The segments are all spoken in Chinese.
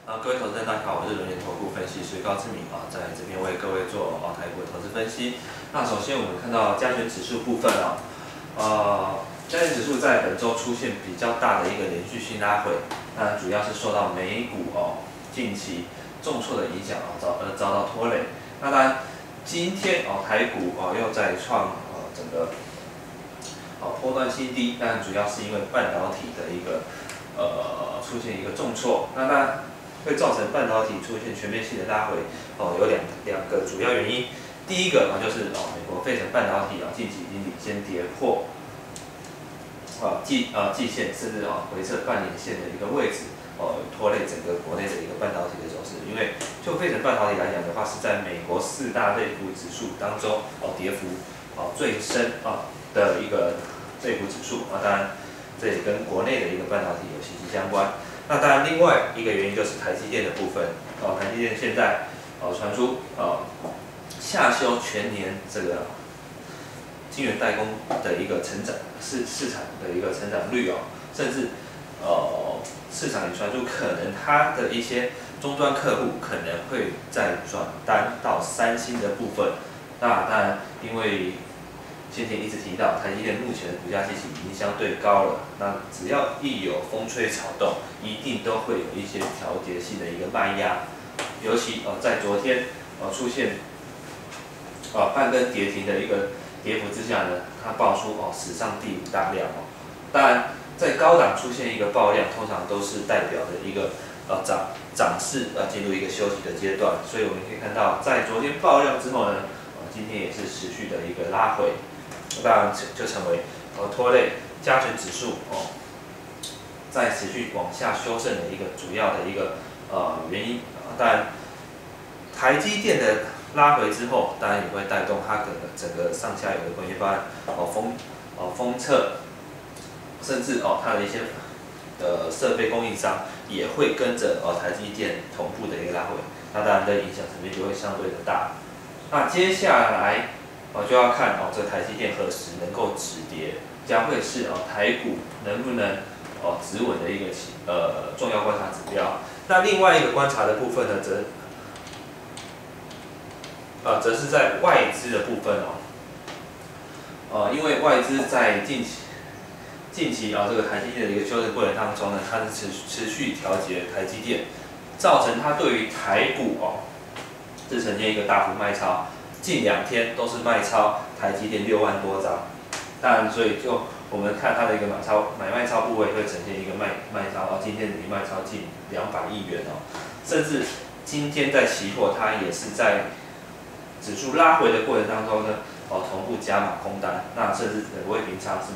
各位投资人，大家好，我是轮研投顾分析师高志明在这边为各位做台股的投资分析。那首先我们看到加权指数部分加权指数在本周出现比较大的一个连续性拉回，那主要是受到美股近期重挫的影响而遭到拖累。那当然，今天台股又再创整个波段新低，但主要是因为半导体的一个出现一个重挫，那当然会造成半导体出现全面性的拉回有两个主要原因。第一个就是美国费城半导体近期已经领先跌破季线，甚至回撤半年线的一个位置，拖累整个国内的一个半导体的走势。因为就费城半导体来讲的话，是在美国4大类股指数当中跌幅最深的一个类股指数当然这也跟国内的一个半导体有息息相关。那当然，另外一个原因就是台积电的部分台积电现在传出下修全年这个晶圆代工的一个成长市场的一个成长率甚至市场也传出可能它的一些终端客户可能会再转单到三星的部分。那当然，因为先前一直提到，台积电目前的股价基期已经相对高了，那只要一有风吹草动，一定都会有一些调节性的一个卖压。尤其在昨天出现半根跌停的一个跌幅之下呢，它爆出史上第5大量当然，在高档出现一个爆量，通常都是代表的一个涨势进入一个休息的阶段。所以我们可以看到，在昨天爆量之后呢，今天也是持续的一个拉回。当然就成为拖累加权指数在持续往下修正的一个主要的一个原因。当然，台积电的拉回之后，当然也会带动它整个上下游的工业方案封测，甚至它的一些设备供应商也会跟着台积电同步的一个拉回，那当然的影响层面就会相对的大。那接下来就要看这台积电何时能够止跌，将会是台股能不能止稳的一个重要观察指标。那另外一个观察的部分呢，则是在外资的部分因为外资在近期这个台积电的一个修正过程当中呢，它是持续调节台积电，造成它对于台股是呈现一个大幅卖超。近2天都是卖超台积电6万多张，当然，所以就我们看它的一个买卖超部位会呈现一个卖超，今天已经卖超近200亿元甚至今天在期货它也是在指数拉回的过程当中呢，同步加码空单，那甚至尾位平仓是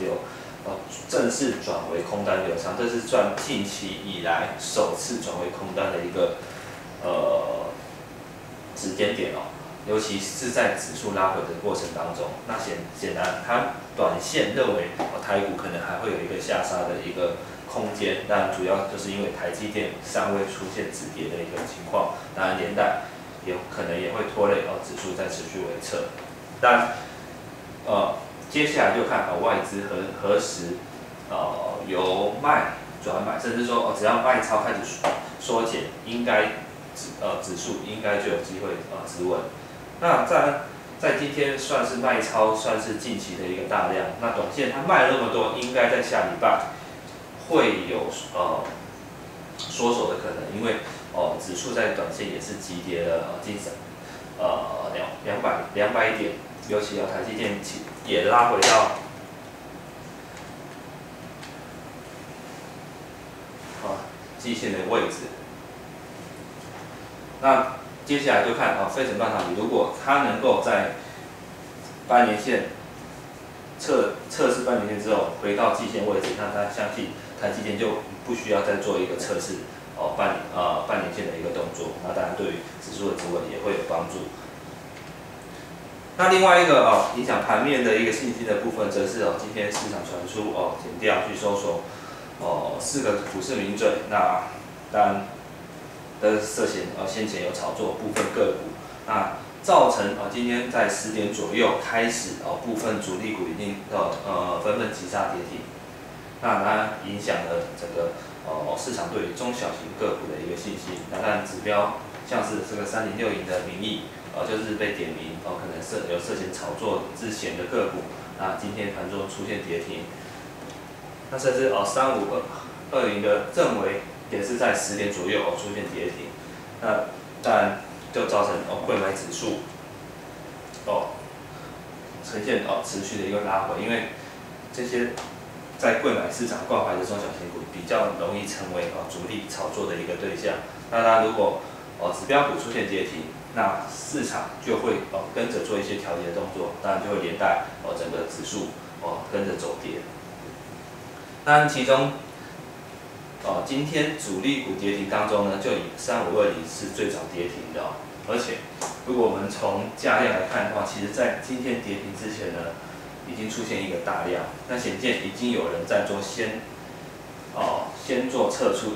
正式转为空单流仓，这是算近期以来首次转为空单的一个时间点尤其是在指数拉回的过程当中，那显然，它短线认为台股可能还会有一个下杀的一个空间，但主要就是因为台积电尚未出现止跌的一个情况，当然连带可能也会拖累指数再持续回撤。但接下来就看外资何时由卖转买，甚至说只要卖超开始缩减，应该指数应该就有机会止稳。那在今天算是卖超，算是近期的一个大量。那短线它卖了那么多，应该在下礼拜会有缩手的可能，因为指数在短线也是急跌了近200点，尤其台积电也拉回到季线的位置。那接下来就看费城半导体，如果它能够在半年线测试半年线之后回到季线位置，那它相信台积电就不需要再做一个测试半年线的一个动作，那当然对于指数的止稳也会有帮助。那另外一个影响盘面的一个信息的部分，则是今天市场传出检调去搜索4个股市名嘴，那当然涉嫌先前有炒作部分个股，那造成今天在10点左右开始部分主力股已经纷纷急杀跌停，那它影响了整个市场对于中小型个股的一个信心。那当然指标像是这个3060的名义，就是被点名可能有涉嫌炒作之嫌的个股，那今天盘中出现跌停。那甚至3520的正微也是在10点左右出现跌停，那当然就造成柜买指数呈现持续的一个拉回，因为这些在柜买市场挂牌的中小型股比较容易成为主力炒作的一个对象。那当然如果指标股出现跌停，那市场就会跟着做一些调节的动作，当然就会连带整个指数跟着走跌。当然其中今天主力股跌停当中呢，就以3520是最早跌停的而且如果我们从价量来看的话，其实在今天跌停之前呢，已经出现一个大量，那显见已经有人在做先做撤出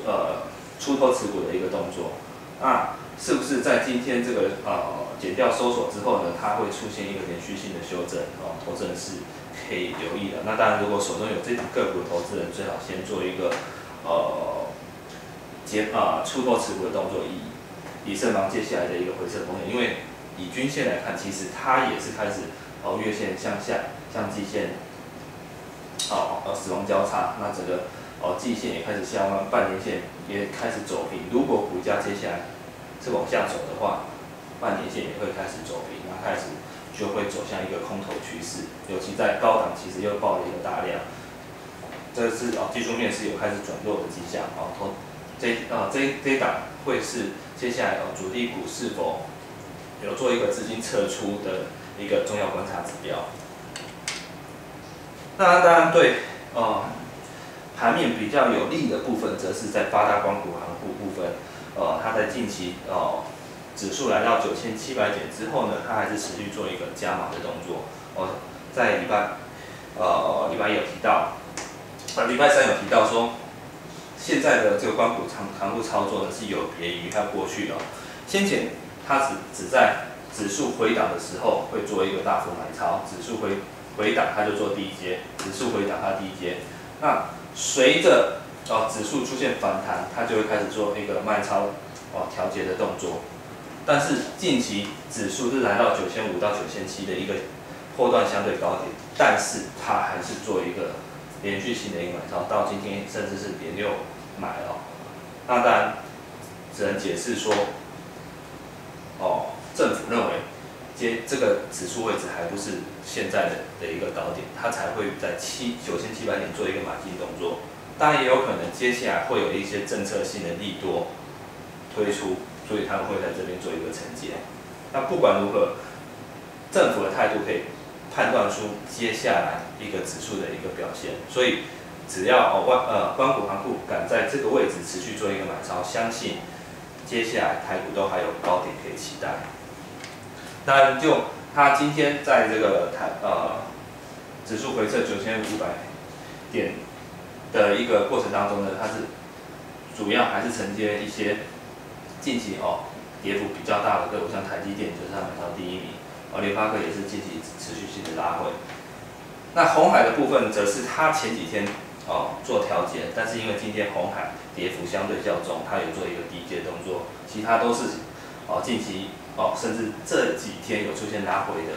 出脱持股的一个动作。那是不是在今天这个减掉收手之后呢，它会出现一个连续性的修正？投资人是可以留意的。那当然，如果手中有这种个股的投资人，最好先做一个出脱持股的动作，以慎防接下来的一个回撤风险。因为以均线来看，其实它也是开始月线向下，向季线死亡交叉，那整个季线也开始下弯，半年线也开始走平。如果股价接下来是往下走的话，半年线也会开始走平，那开始就会走向一个空头趋势。尤其在高档，其实又爆了一个大量，这是技术面是有开始转弱的迹象。这一档会是接下来主力股是否有做一个资金撤出的一个重要观察指标。那当然对盘面比较有利的部分，则是在8大光谷行库部分，它在近期指数来到9700点之后呢，它还是持续做一个加码的动作。在礼拜一有提到，礼拜3有提到说，现在的这个光谷行库操作呢是有别于它过去先前它只在指数回档的时候会做一个大幅买超，指数回档它就做第一阶，指数回档它第一阶。那随着指数出现反弹，它就会开始做一个卖超调节的动作。但是近期指数是来到9500到9700的一个波段相对高点，但是它还是做一个连续性的一个买超，到今天甚至是连6买那当然只能解释说，政府认为这个指数位置还不是现在的一个高点，它才会在9700点做一个买进动作。当然也有可能接下来会有一些政策性的利多推出，所以他们会在这边做一个承接。那不管如何，政府的态度可以判断出接下来一个指数的一个表现。所以只要光谷行库敢在这个位置持续做一个买超，相信接下来台股都还有高点可以期待。当然，就它今天在这个指数回撤9500点的一个过程当中呢，它是主要还是承接一些近期跌幅比较大的个股，像台积电就是它买超第一名，联发科也是近期持续性的拉回。那鸿海的部分则是它前几天做调节，但是因为今天鸿海跌幅相对较重，它有做一个低阶动作，其他都是近期甚至这几天有出现拉回的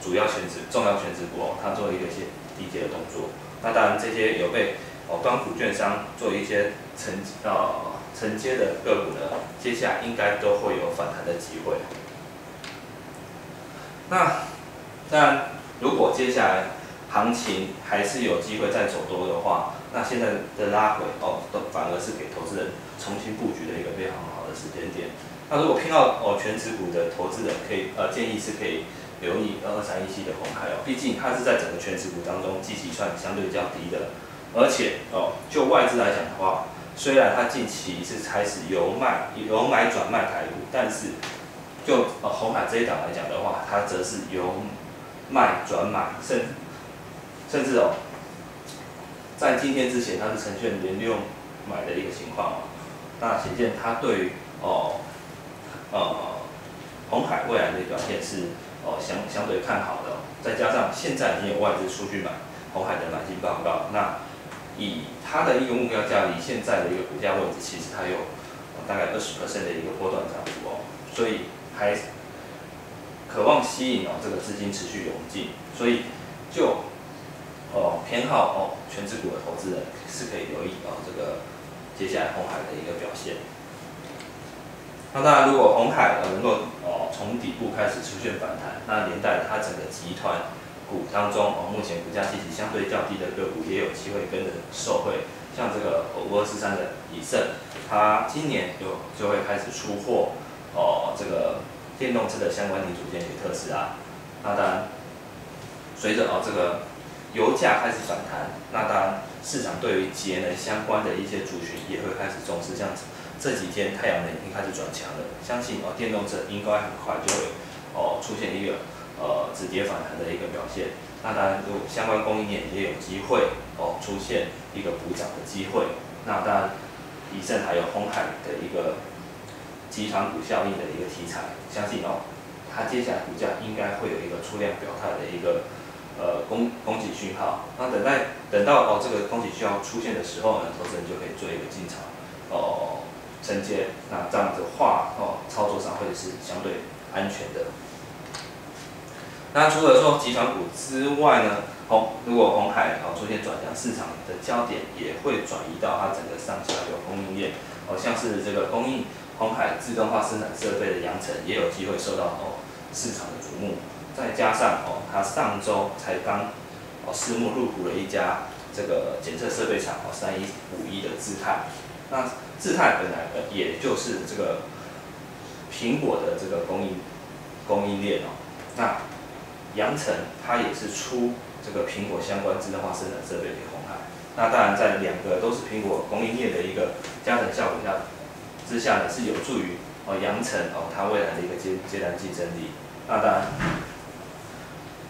主要重要权值股它做一些低阶的动作。那当然这些有被光谷券商做一些承接的个股呢，接下来应该都会有反弹的机会。那当然，如果接下来行情还是有机会再走多的话，那现在的拉回反而是给投资人重新布局的一个非常好的时间点。那如果偏好全指股的投资人，可以建议是可以留意2317的鸿海毕竟它是在整个全指股当中基期算相对较低的，而且就外资来讲的话，虽然它近期是开始由买转卖台股，但是就鸿海这一档来讲的话，它则是由卖转买，甚至在今天之前它是呈现连6买的一个情况那显见它对于鸿海未来的表现是相对看好的再加上现在已经有外资出去买鸿海的买进报告，那以它的一个目标价离现在的一个股价位置，其实它有大概20% 的一个波段涨幅哦，所以还渴望吸引这个资金持续涌进，所以就偏好全指股的投资人是可以留意这个接下来鸿海的一个表现。那当然，如果鸿海能够从底部开始出现反弹，那连带它整个集团股当中目前股价其实相对较低的个股也有机会跟着受惠。像这个5243的以盛，它今年就会开始出货这个电动车的相关零组件给特斯拉。那当然，随着这个油价开始反弹，那当然市场对于节能相关的一些族群也会开始重视，像这几天太阳能已经开始转强了，相信电动车应该很快就会出现一个止跌反弹的一个表现。那当然，相关供应链也有机会出现一个补涨的机会。那当然，以盛还有鸿海的一个集团股效应的一个题材，相信它接下来股价应该会有一个出量表态的一个供给讯号。那等到这个供给讯号出现的时候呢，投资人就可以做一个进场承接。那这样的话操作上会是相对安全的。那除了说集团股之外呢，如果鸿海出现转强，市场的焦点也会转移到它整个上下游供应链，像是这个供应鸿海自动化生产设备的阳城也有机会受到市场的瞩目。再加上它上周才刚私募入股了一家这个检测设备厂3151的智泰。那智泰本来也就是这个苹果的这个供应链那阳城它也是出这个苹果相关自动化生产设备给鸿海。那当然在两个都是苹果供应链的一个加成效果之下呢，是有助于阳城它未来的一个接单竞争力。那当然，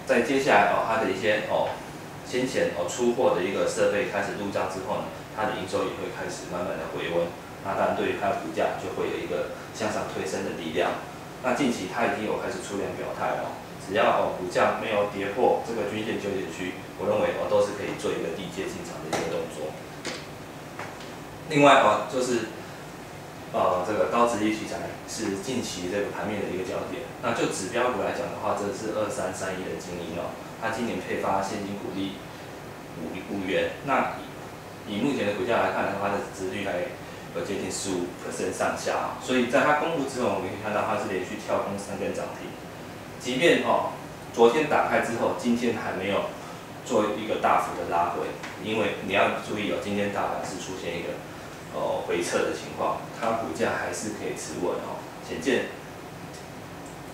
在接下来它的一些先前出货的一个设备开始入账之后呢，它的营收也会开始慢慢的回温。那当然对于它的股价就会有一个向上推升的力量。那近期它已经有开始出量表态只要股价没有跌破这个均线纠结区，我认为都是可以做一个低阶进场的一个动作。另外就是这个高殖利率题材是近期这个盘面的一个焦点。那就指标股来讲的话，这是2331的精英它今年配发现金股利5元。那以目前的股价来看的话，它的殖率还有接近15% 上下所以在它公布之后，我们可以看到它是连续跳空3根涨停。即便昨天打开之后，今天还没有做一个大幅的拉回，因为你要注意今天大盘是出现一个回撤的情况，它股价还是可以持稳显见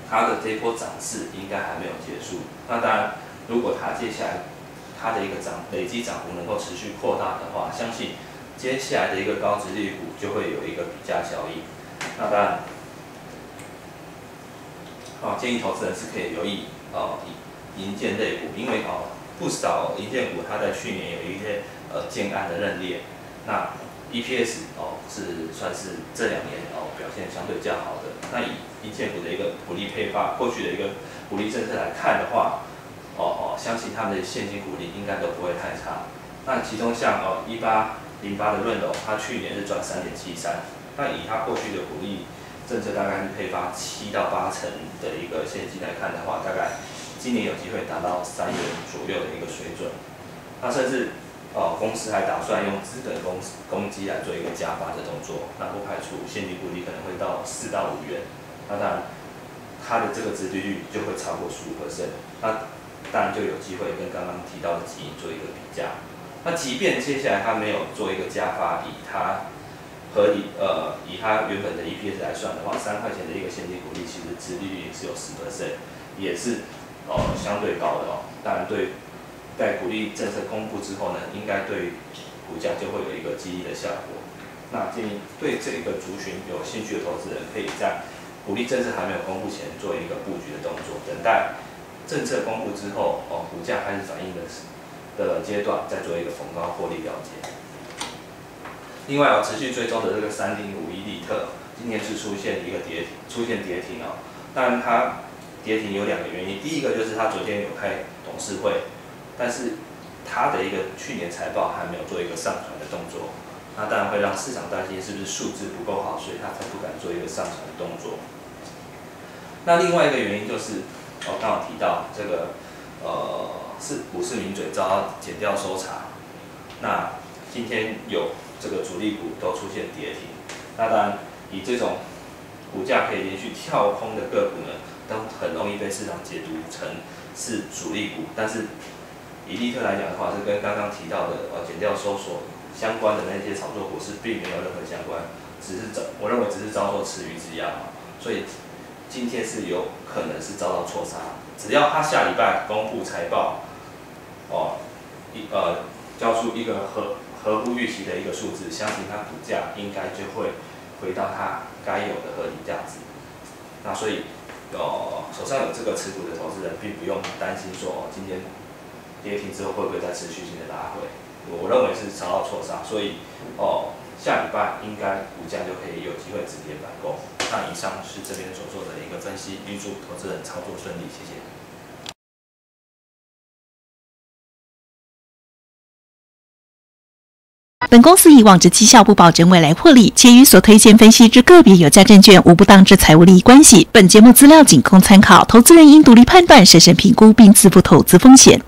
它的这一波涨势应该还没有结束。那当然，如果它接下来它的一个累积涨幅能够持续扩大的话，相信接下来的一个高殖利率股就会有一个比价效应。那当然。建议投资人是可以留意营建类股，因为不少营建股它在去年有一些建案的认列，那 EPS 是算是这2年表现相对较好的。那以营建股的一个股利配发，过去的一个股利政策来看的话，相信他们的现金股利应该都不会太差。那其中像1808的润隆，它去年是赚3.73，那以它过去的股利政策大概是配发7到8成的一个现金来看的话，大概今年有机会达到3元左右的一个水准。那甚至公司还打算用资本公积来做一个加发的动作，那不排除现金股利可能会到4到5元。那当然，它的这个殖利率就会超过15%，那当然就有机会跟刚刚提到的基因做一个比价。那即便接下来它没有做一个加发，以它原本的 EPS 来算的话，3块钱的一个现金股利，其实殖利率也是有10%，也是相对高的当然在股利政策公布之后呢，应该对股价就会有一个激励的效果。那建议对这个族群有兴趣的投资人，可以在股利政策还没有公布前做一个布局的动作，等待政策公布之后股价开始反应的阶段，再做一个逢高获利了结。另外持续追踪的这个3051利特，今天是出现跌停当然它跌停有2个原因，第一个就是它昨天有开董事会，但是它的一个去年财报还没有做一个上传的动作，那当然会让市场担心是不是数字不够好，所以它才不敢做一个上传的动作。那另外一个原因就是，刚好提到这个是股市名嘴遭到检调搜查，那今天有这个主力股都出现跌停，那当然以这种股价可以连续跳空的个股呢，都很容易被市场解读成是主力股，但是以利特来讲的话，是跟刚刚提到的检调搜索相关的那些炒作股是并没有任何相关，我认为只是遭受池鱼之殃，所以今天是有可能是遭到错杀。只要他下礼拜公布财报，交出一个合乎预期的一个数字，相信它股价应该就会回到它该有的合理价值。那所以手上有这个持股的投资人，并不用担心说今天跌停之后会不会再持续性的拉回。我认为是遭到错杀，所以下礼拜应该股价就可以有机会止跌反攻。那以上是这边所做的一个分析，预祝投资人操作顺利，谢谢。本公司以往之绩效不保证未来获利，且与所推荐分析之个别有价证券无不当之财务利益关系。本节目资料仅供参考，投资人应独立判断、审慎评估并自负投资风险。